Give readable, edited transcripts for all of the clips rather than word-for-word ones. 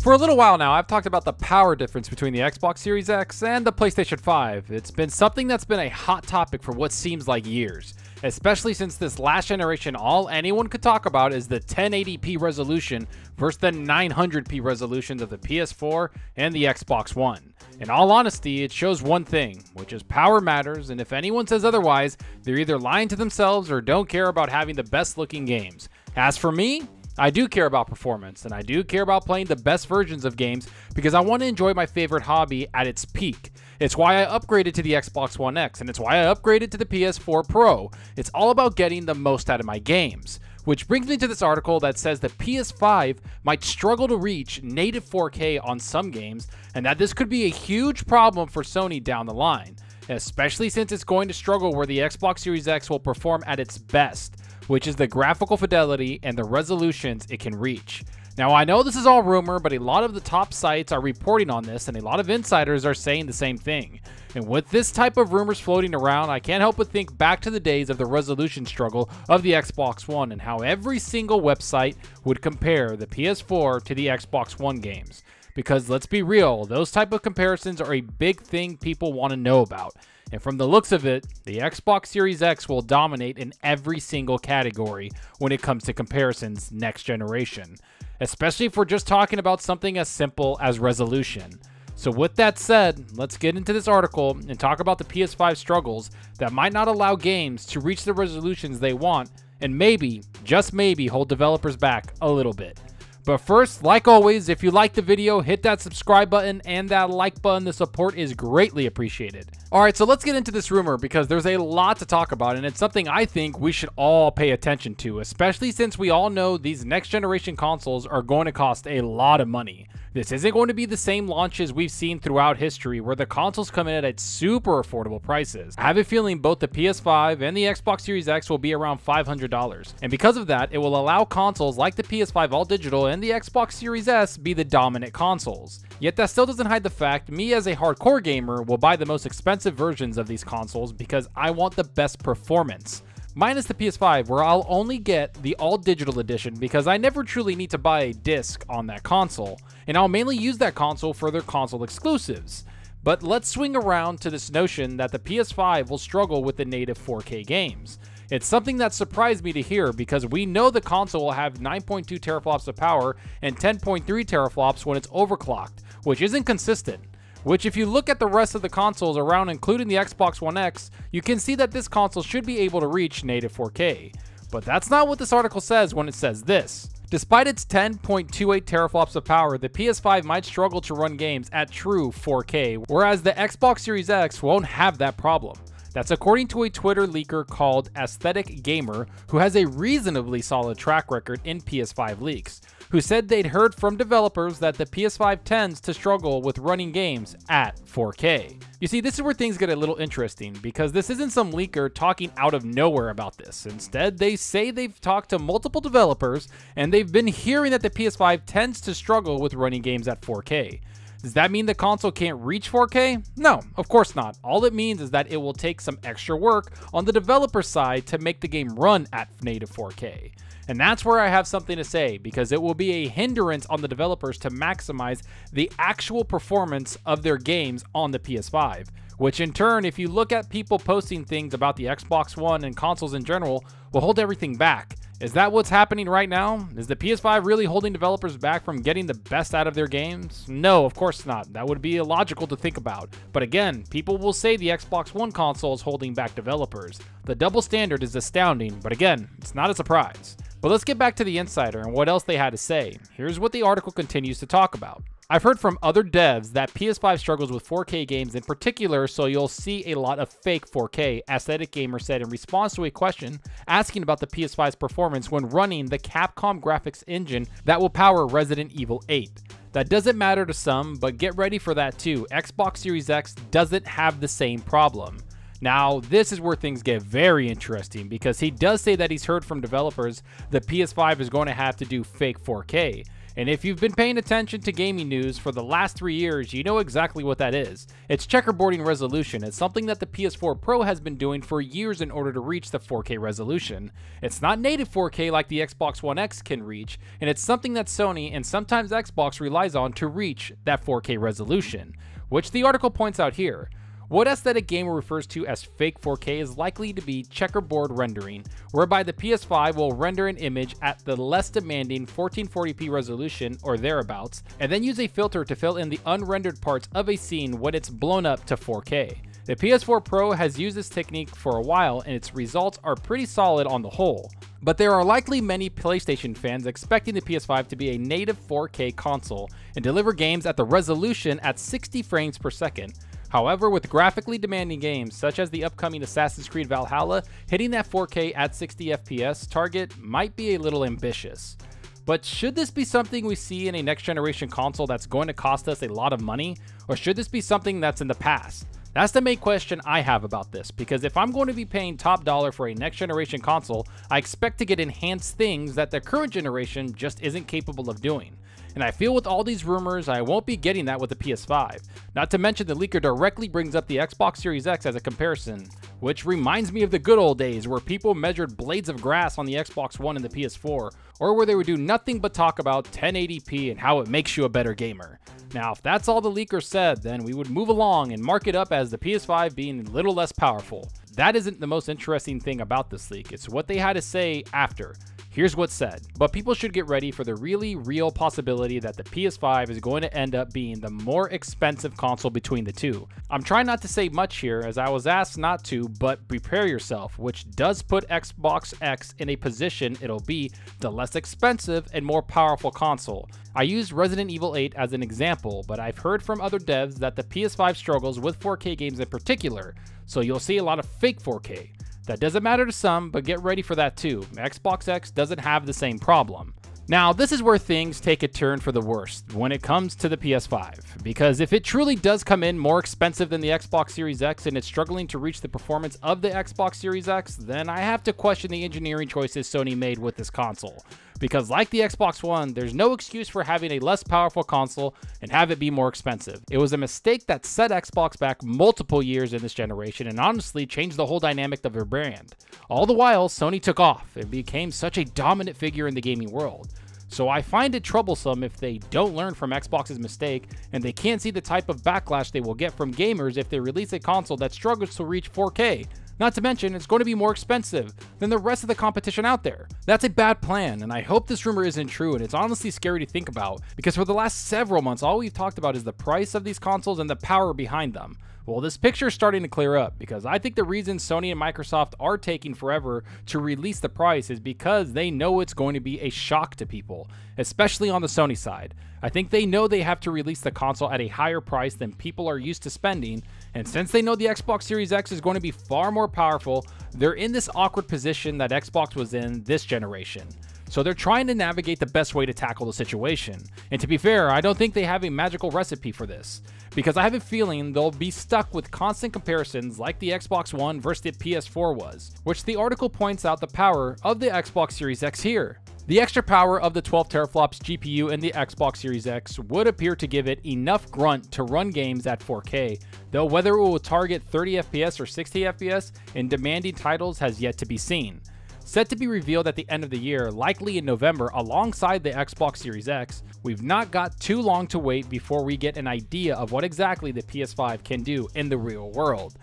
For a little while now, I've talked about the power difference between the Xbox Series X and the PlayStation 5. It's been something that's been a hot topic for what seems like years, especially since this last generation all anyone could talk about is the 1080p resolution versus the 900p resolutions of the PS4 and the Xbox One. In all honesty, it shows one thing, which is power matters, and if anyone says otherwise, they're either lying to themselves or don't care about having the best looking games. As for me, I do care about performance, and I do care about playing the best versions of games because I want to enjoy my favorite hobby at its peak. It's why I upgraded to the Xbox One X, and it's why I upgraded to the PS4 Pro. It's all about getting the most out of my games. Which brings me to this article that says the PS5 might struggle to reach native 4K on some games, and that this could be a huge problem for Sony down the line, especially since it's going to struggle where the Xbox Series X will perform at its best, which is the graphical fidelity and the resolutions it can reach. Now, I know this is all rumor, but a lot of the top sites are reporting on this, and a lot of insiders are saying the same thing. And with this type of rumors floating around, I can't help but think back to the days of the resolution struggle of the Xbox One and how every single website would compare the PS4 to the Xbox One games. Because let's be real, those type of comparisons are a big thing people want to know about. And from the looks of it, the Xbox Series X will dominate in every single category when it comes to comparisons next generation, especially if we're just talking about something as simple as resolution. So with that said, let's get into this article and talk about the PS5 struggles that might not allow games to reach the resolutions they want and maybe, just maybe, hold developers back a little bit. But first, like always, if you liked the video, hit that subscribe button and that like button. The support is greatly appreciated. Alright, so let's get into this rumor because there's a lot to talk about and it's something I think we should all pay attention to, especially since we all know these next generation consoles are going to cost a lot of money. This isn't going to be the same launches we've seen throughout history where the consoles come in at super affordable prices. I have a feeling both the PS5 and the Xbox Series X will be around $500. And because of that, it will allow consoles like the PS5 all digital and the Xbox Series S be the dominant consoles. Yet that still doesn't hide the fact me as a hardcore gamer will buy the most expensive versions of these consoles because I want the best performance. Minus the PS5 where I'll only get the all digital edition because I never truly need to buy a disc on that console, and I'll mainly use that console for their console exclusives. But let's swing around to this notion that the PS5 will struggle with the native 4K games. It's something that surprised me to hear because we know the console will have 9.2 teraflops of power and 10.3 teraflops when it's overclocked, which isn't consistent. Which if you look at the rest of the consoles around, including the Xbox One X, you can see that this console should be able to reach native 4K. But that's not what this article says when it says this. Despite its 10.28 teraflops of power, the PS5 might struggle to run games at true 4K, whereas the Xbox Series X won't have that problem. That's according to a Twitter leaker called Aesthetic Gamer, who has a reasonably solid track record in PS5 leaks, who said they'd heard from developers that the PS5 tends to struggle with running games at 4K. You see, this is where things get a little interesting, because this isn't some leaker talking out of nowhere about this. Instead, they say they've talked to multiple developers, and they've been hearing that the PS5 tends to struggle with running games at 4K. Does that mean the console can't reach 4K? No, of course not. All it means is that it will take some extra work on the developer side to make the game run at native 4K. And that's where I have something to say, because it will be a hindrance on the developers to maximize the actual performance of their games on the PS5. Which in turn, if you look at people posting things about the Xbox One and consoles in general, will hold everything back. Is that what's happening right now? Is the PS5 really holding developers back from getting the best out of their games? No, of course not. That would be illogical to think about. But again, people will say the Xbox One console is holding back developers. The double standard is astounding, but again, it's not a surprise. But let's get back to the insider and what else they had to say. Here's what the article continues to talk about. I've heard from other devs that PS5 struggles with 4K games in particular, so you'll see a lot of fake 4K, Aesthetic Gamer said in response to a question asking about the PS5's performance when running the Capcom graphics engine that will power Resident Evil 8. That doesn't matter to some, but get ready for that too. Xbox Series X doesn't have the same problem. Now, this is where things get very interesting because he does say that he's heard from developers the PS5 is going to have to do fake 4K. And if you've been paying attention to gaming news for the last 3 years, you know exactly what that is. It's checkerboarding resolution. It's something that the PS4 Pro has been doing for years in order to reach the 4K resolution. It's not native 4K like the Xbox One X can reach, and it's something that Sony and sometimes Xbox relies on to reach that 4K resolution, which the article points out here. What Aesthetic Gamer refers to as fake 4K is likely to be checkerboard rendering, whereby the PS5 will render an image at the less demanding 1440p resolution or thereabouts, and then use a filter to fill in the unrendered parts of a scene when it's blown up to 4K. The PS4 Pro has used this technique for a while and its results are pretty solid on the whole. But there are likely many PlayStation fans expecting the PS5 to be a native 4K console and deliver games at the resolution at 60 frames per second. However, with graphically demanding games such as the upcoming Assassin's Creed Valhalla, hitting that 4K at 60 FPS target might be a little ambitious. But should this be something we see in a next generation console that's going to cost us a lot of money, or should this be something that's in the past? That's the main question I have about this, because if I'm going to be paying top dollar for a next generation console, I expect to get enhanced things that the current generation just isn't capable of doing. And I feel with all these rumors, I won't be getting that with the PS5. Not to mention the leaker directly brings up the Xbox Series X as a comparison, which reminds me of the good old days where people measured blades of grass on the Xbox One and the PS4, or where they would do nothing but talk about 1080p and how it makes you a better gamer. Now, if that's all the leaker said, then we would move along and mark it up as the PS5 being a little less powerful. That isn't the most interesting thing about this leak, it's what they had to say after. Here's what's said, but people should get ready for the really real possibility that the PS5 is going to end up being the more expensive console between the two. I'm trying not to say much here as I was asked not to, but prepare yourself, which does put Xbox X in a position it'll be the less expensive and more powerful console. I used Resident Evil 8 as an example, but I've heard from other devs that the PS5 struggles with 4K games in particular, so you'll see a lot of fake 4K. That doesn't matter to some, but get ready for that too. Xbox X doesn't have the same problem. Now, this is where things take a turn for the worst when it comes to the PS5, because if it truly does come in more expensive than the Xbox Series X and it's struggling to reach the performance of the Xbox Series X, then I have to question the engineering choices Sony made with this console. Because like the Xbox One, there's no excuse for having a less powerful console and have it be more expensive. It was a mistake that set Xbox back multiple years in this generation and honestly changed the whole dynamic of their brand. All the while, Sony took off and became such a dominant figure in the gaming world. So I find it troublesome if they don't learn from Xbox's mistake and they can't see the type of backlash they will get from gamers if they release a console that struggles to reach 4K. Not to mention, it's going to be more expensive than the rest of the competition out there. That's a bad plan, and I hope this rumor isn't true, and it's honestly scary to think about, because for the last several months, all we've talked about is the price of these consoles and the power behind them. Well, this picture is starting to clear up, because I think the reason Sony and Microsoft are taking forever to release the price is because they know it's going to be a shock to people, especially on the Sony side. I think they know they have to release the console at a higher price than people are used to spending, and since they know the Xbox Series X is going to be far more powerful, they're in this awkward position that Xbox was in this generation. So they're trying to navigate the best way to tackle the situation. And to be fair, I don't think they have a magical recipe for this, because I have a feeling they'll be stuck with constant comparisons like the Xbox One versus the PS4 was, which the article points out the power of the Xbox Series X here. The extra power of the 12 teraflops GPU in the Xbox Series X would appear to give it enough grunt to run games at 4K, though whether it will target 30 FPS or 60 FPS in demanding titles has yet to be seen. Set to be revealed at the end of the year, likely in November alongside the Xbox Series X, we've not got too long to wait before we get an idea of what exactly the PS5 can do in the real world.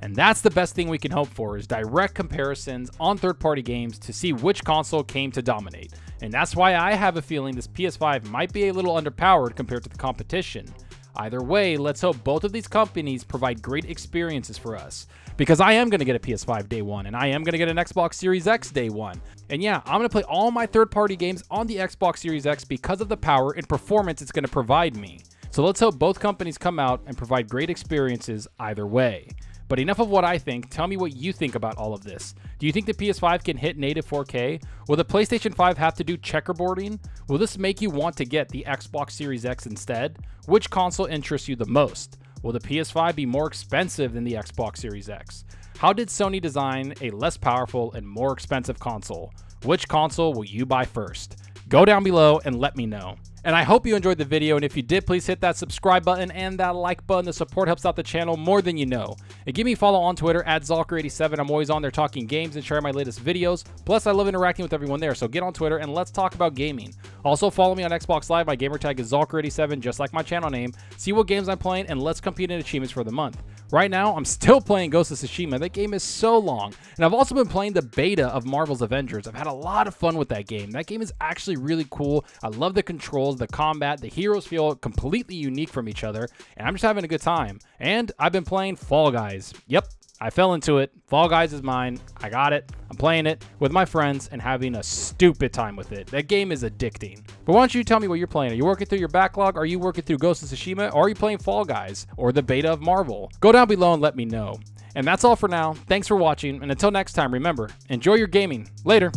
And that's the best thing we can hope for, is direct comparisons on third-party games to see which console came to dominate. And that's why I have a feeling this PS5 might be a little underpowered compared to the competition. Either way, let's hope both of these companies provide great experiences for us. Because I am going to get a PS5 day one, and I am going to get an Xbox Series X day one. And yeah, I'm going to play all my third-party games on the Xbox Series X because of the power and performance it's going to provide me. So let's hope both companies come out and provide great experiences either way. But enough of what I think, tell me what you think about all of this. Do you think the PS5 can hit native 4K? Will the PlayStation 5 have to do checkerboarding? Will this make you want to get the Xbox Series X instead? Which console interests you the most? Will the PS5 be more expensive than the Xbox Series X? How did Sony design a less powerful and more expensive console? Which console will you buy first? Go down below and let me know. And I hope you enjoyed the video, and if you did, please hit that subscribe button and that like button. The support helps out the channel more than you know. And give me a follow on Twitter at Zalker87. I'm always on there talking games and sharing my latest videos. Plus, I love interacting with everyone there, so get on Twitter and let's talk about gaming. Also, follow me on Xbox Live. My gamertag is Zalker87, just like my channel name. See what games I'm playing, and let's compete in achievements for the month. Right now, I'm still playing Ghost of Tsushima. That game is so long. And I've also been playing the beta of Marvel's Avengers. I've had a lot of fun with that game. That game is actually really cool. I love the controls, the combat, the heroes feel completely unique from each other, and I'm just having a good time. And I've been playing Fall Guys. Yep, I fell into it. Fall Guys is mine. I got it. I'm playing it with my friends and having a stupid time with it. That game is addicting. But why don't you tell me what you're playing? Are you working through your backlog? Are you working through Ghost of Tsushima? Or are you playing Fall Guys or the beta of Marvel? Go down below and let me know. And that's all for now. Thanks for watching, and until next time, remember, enjoy your gaming. Later.